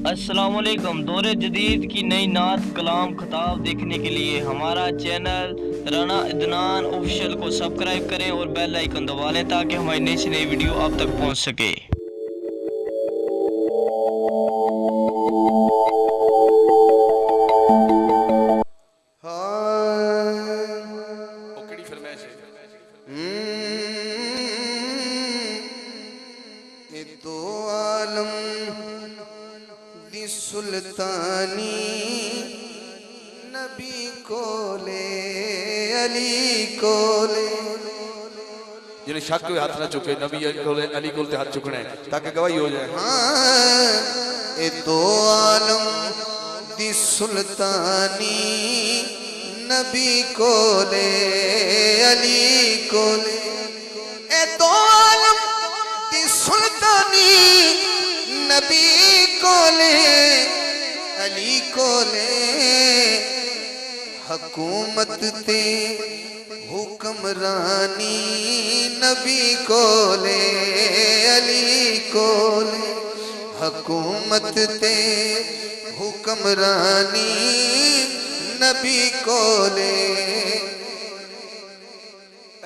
السلام علیکم۔ دور جدید کی نئی نعت کلام خطاب دیکھنے کے لیے ہمارا چینل رانا عدنان آفیشیل کو سبسکرائب کریں اور بیل آئیکن دبا لیں تاکہ ہماری نئی سے نئی ویڈیو آپ تک پہنچ سکے۔ دو عالم دی سلطانی نبی کولے علی کولے جنہیں شک ہوئے ہاتھ نہ چکے نبی علی کولتے ہاتھ چکنے تاکہ گواہی ہو جائے۔ اے دو عالم دی سلطانی نبی کولے علی کولے اے دو عالم دی سلطانی نبی کولے علی کولے حکومت تے حکمرانی نبی کولے علی کولے حکومت تے حکمرانی نبی کولے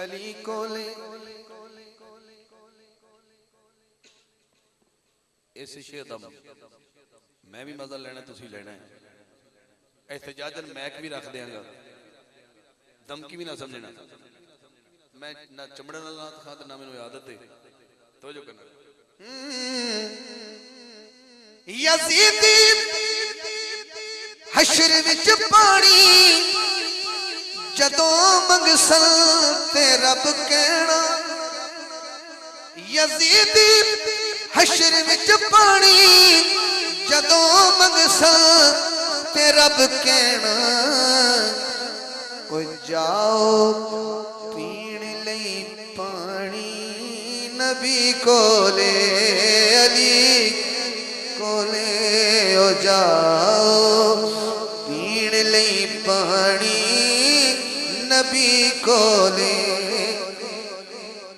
علی کولے۔ اس شیئر دم میں بھی مزہ لینا تسی لینا ہے، احتجاجن میک بھی رکھ دیں گا، دم کی بھی نہ سمجھنا، میں نہ چمڑے نہ لات خاطر نہ میں نے عادت ہے تو جو کرنا یزیدی حشر وچ پانی جدوں منگسل تے رب کہنا یزیدی حشر وچ پانی جدوں منگسل تے رب کہنا او جاؤ پین لئی پانی نبی کولے علی کولے او جاؤ پین لئی پانی نبی کولے۔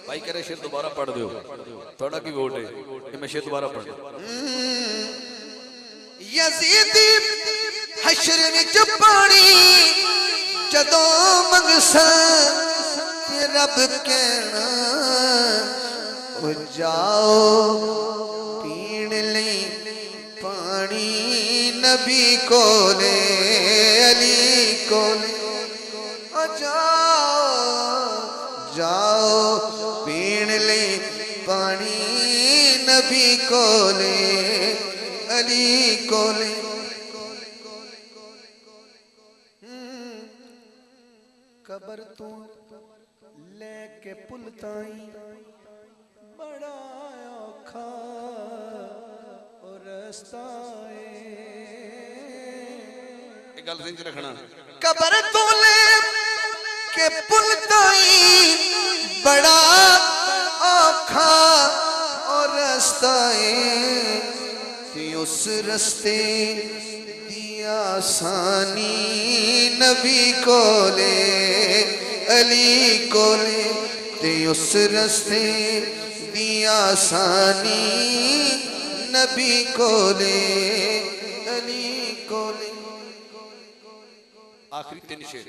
بھائی کرے شیر دوبارہ پڑھ دیو تھوڑا کی ووٹ ہے کہ میں شیر دوبارہ پڑھ دوں۔ یزیدی حشر وچ پانی جدوں منگسل تے رب کہنا او جاؤ پین لئی پانی نبی کولے علی کولے او جاؤ پین لئی پانی نبی کولے علی کولے۔ قبر تو لے کے پل تائیں بڑا اوکھا اور رستہ ایک گل سنچ رکھنا قبر تو لے کے پل تائیں بڑا اوکھا اور رستہ اس رستے دی آسانی نبی کولے علی کولے تے اس رستے دی آسانی نبی کولے علی کولے۔ آخری تین شیر